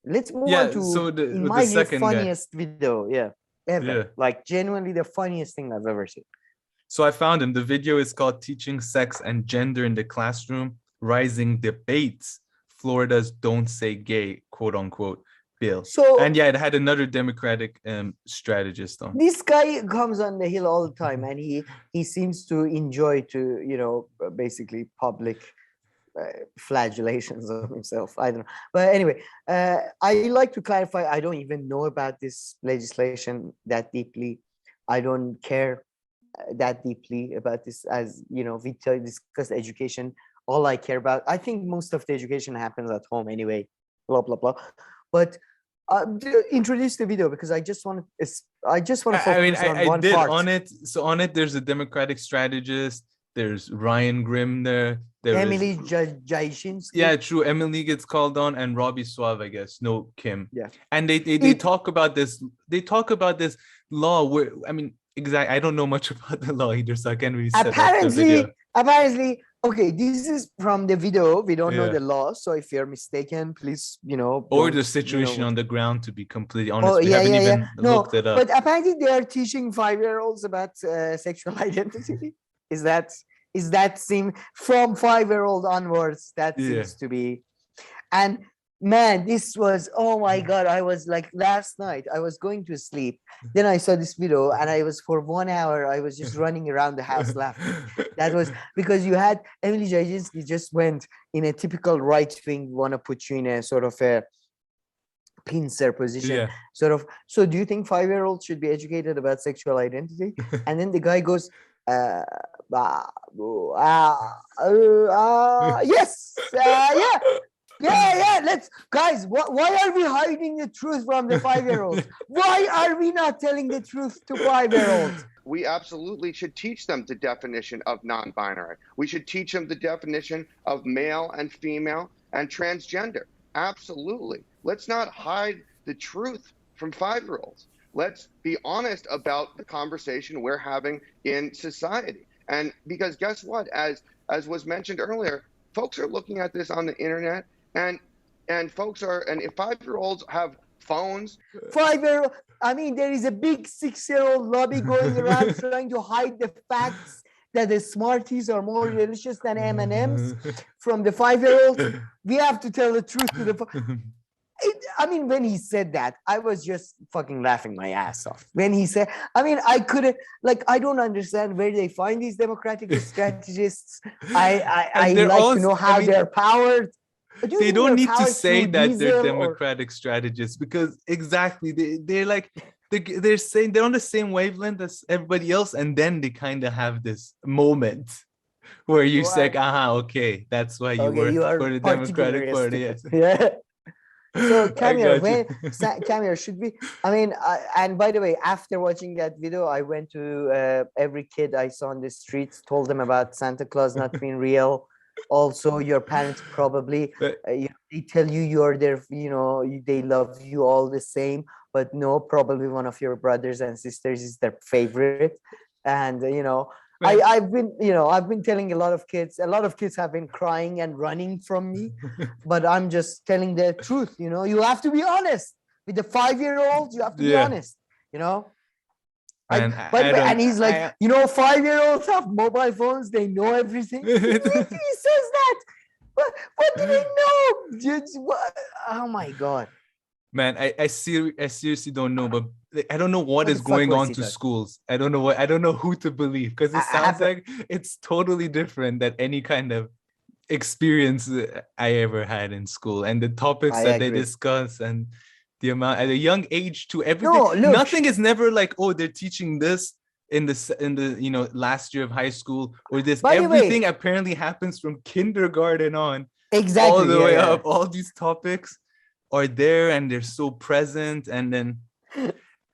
Let's move on Yeah, to, so in the my view, second guy. funniest video, ever. Yeah. Like genuinely the funniest thing I've ever seen. So I found him. The video is called Teaching Sex and Gender in the Classroom, Rising Debates, Florida's Don't Say Gay, quote unquote, bill. So And yeah, it had another Democratic strategist on. this guy comes on the hill all the time, and he seems to enjoy to, basically public flagellations of himself. I don't know, but anyway, I like to clarify, I don't even know about this legislation that deeply. I don't care that deeply about this. As you know, we discuss education. All I care about, I think most of the education happens at home anyway, blah blah blah. But introduce the video, because I just want to focus on I one did part. on it. So on it, there's a Democratic strategist. There's Ryan Grimm there. Emily Jaishinsky. Yeah, true. Emily gets called on, and Robbie Suave, I guess. No, Kim. Yeah. And they talk about this. They talk about this law where, I mean, exactly. I don't know much about the law either, so I can't really set up the video. Apparently, okay, this is from the video. We don't know the law, so if you're mistaken, please, or the situation on the ground. To be completely honest, we haven't even looked it up. But apparently, they are teaching 5-year-olds about sexual identity. Is that seem from 5-year-old onwards? That seems to be, and man, this was, oh my god, I was like, last night I was going to sleep, then I saw this video, and I was, for 1 hour I was just running around the house laughing. That was because you had Emily Jajinsky just went in a typical right wing, want to put you in a sort of a pincer position, sort of. So do you think 5-year-olds should be educated about sexual identity? And then the guy goes, yes, yeah, let's, guys, why are we hiding the truth from the 5-year-olds? Why are we not telling the truth to 5-year-olds? We absolutely should teach them the definition of non-binary. We should teach them the definition of male and female and transgender. Absolutely. Let's not hide the truth from 5-year-olds. Let's be honest about the conversation we're having in society. And because guess what? As was mentioned earlier, folks are looking at this on the internet, and if 5-year-olds have phones. 5-year-old, I mean, there is a big 6-year-old lobby going around trying to hide the facts that the Smarties are more delicious than M&Ms from the 5-year-olds. We have to tell the truth to the. I mean, when he said that, I was just fucking laughing my ass off. When he said, I mean, I couldn't, like, I don't understand where they find these Democratic strategists. I like to know how they're powered. They don't need to say that they're Democratic strategists, because exactly they're like, they're saying they're on the same wavelength as everybody else, and then they kind of have this moment where you say, okay, that's why you work for the Democratic Party. Yes. Yeah. So Camille, should we? I mean, and by the way, after watching that video, I went to every kid I saw on the streets, told them about Santa Claus not being real. Also, your parents probably they tell you you're their, they love you all the same, but no, probably one of your brothers and sisters is their favorite, and I've been telling a lot of kids have been crying and running from me, but I'm just telling the truth. You have to be honest with the 5-year-olds. You have to be honest. And he's like, 5-year-olds have mobile phones. They know everything. He says that. What do they know? Oh my god. Man, I seriously don't know, but I don't know what is going on to schools. I don't know who to believe, because it sounds like it's totally different than any kind of experience I ever had in school, and the topics that they discuss, and the amount at a young age to everything. No, look, nothing is never like, oh, they're teaching this in the last year of high school, or this. Everything apparently happens from kindergarten on, all the way up. All these topics are there, and they're so present, and then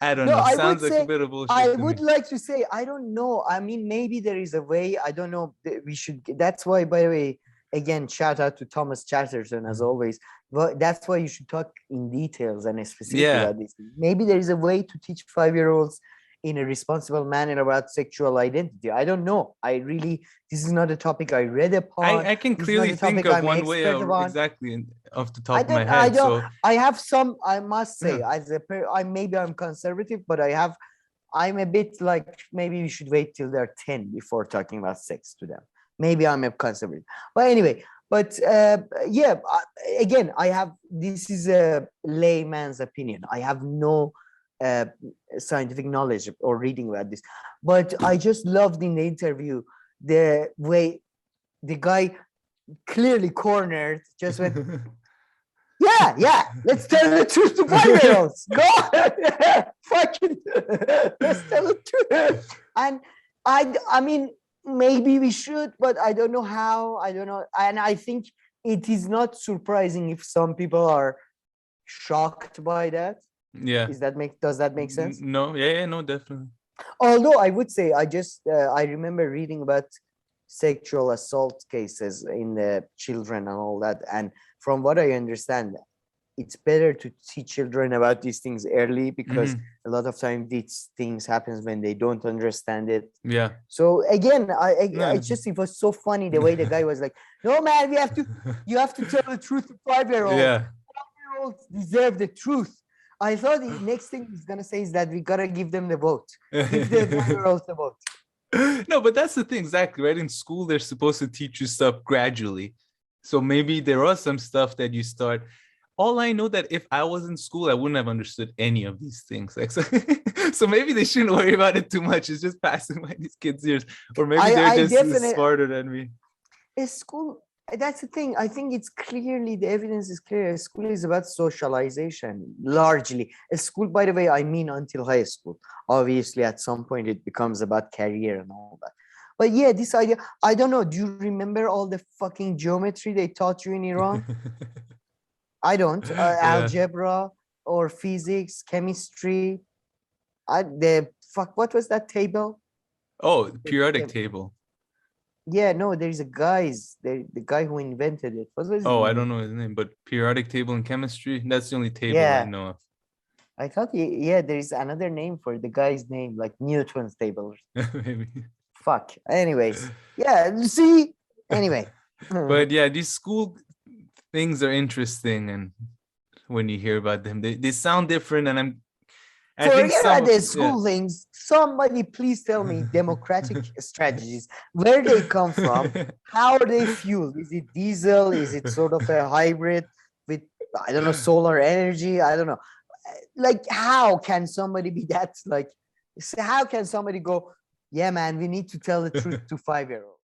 I don't know. Sounds like a bit of bullshit. I would like to say, I don't know. I mean, maybe there is a way. I don't know. We should. That's why, by the way, again, shout out to Thomas Chatterton as always. But that's why you should talk in details and specifically about this. Maybe there is a way to teach 5-year-olds in a responsible manner about sexual identity. I don't know. This is not a topic I read upon. I can This is not clearly a think topic of I'm one way expert upon. exactly off the I top of my don't, I head. don't, So I have some, I must say, maybe I'm conservative, but I'm a bit like, maybe we should wait till they're 10 before talking about sex to them. Maybe I'm a conservative. But anyway, again, this is a layman's opinion. I have no scientific knowledge or reading about this. But I just loved in the interview the way the guy clearly cornered, just went, yeah, let's tell the truth to 5-year-olds. Go on. Fucking let's tell the truth. And I mean, maybe we should, but I don't know how. I don't know. And I think it is not surprising if some people are shocked by that. yeah. Does that make sense? No, yeah, no, definitely. Although I would say I remember reading about sexual assault cases in the children and all that, and from what I understand, it's better to teach children about these things early, because a lot of time these things happens when they don't understand it. Yeah. So again, it was so funny the way the guy was like, no man, you have to tell the truth to 5-year-olds. Yeah. 5-year-olds deserve the truth. I thought the next thing he's gonna say is that we gotta give them the vote. Give the 5-year-olds the vote. No, but that's the thing, exactly, right? In school, they're supposed to teach you stuff gradually. So maybe there are some stuff that you start. All I know that if I was in school, I wouldn't have understood any of these things. Like, so maybe they shouldn't worry about it too much. It's just passing by these kids' ears. Or maybe they're just smarter than me. School, that's the thing. I think it's clearly, the evidence is clear. School is about socialization, largely. A school, by the way, I mean until high school. Obviously, at some point, it becomes about career and all that. But yeah, this idea, I don't know. Do you remember all the fucking geometry they taught you in Iran? I don't. Algebra or physics, chemistry. What was that table? Oh, periodic table. Yeah, no, there's the guy who invented it. What was his name? I don't know his name, but periodic table in chemistry, that's the only table I know of. I thought, there is another name for the guy's name, like Newton's table. Maybe. Fuck. Anyways, see? Anyway. But yeah, these school things are interesting, and when you hear about them, they sound different, and forget about the school things. Somebody please tell me democratic strategies, where they come from, how are they fueled? Is it diesel? Is it sort of a hybrid with, I don't know, solar energy? I don't know. Like, how can somebody be that, like, how can somebody go, yeah, man, we need to tell the truth to 5-year-olds?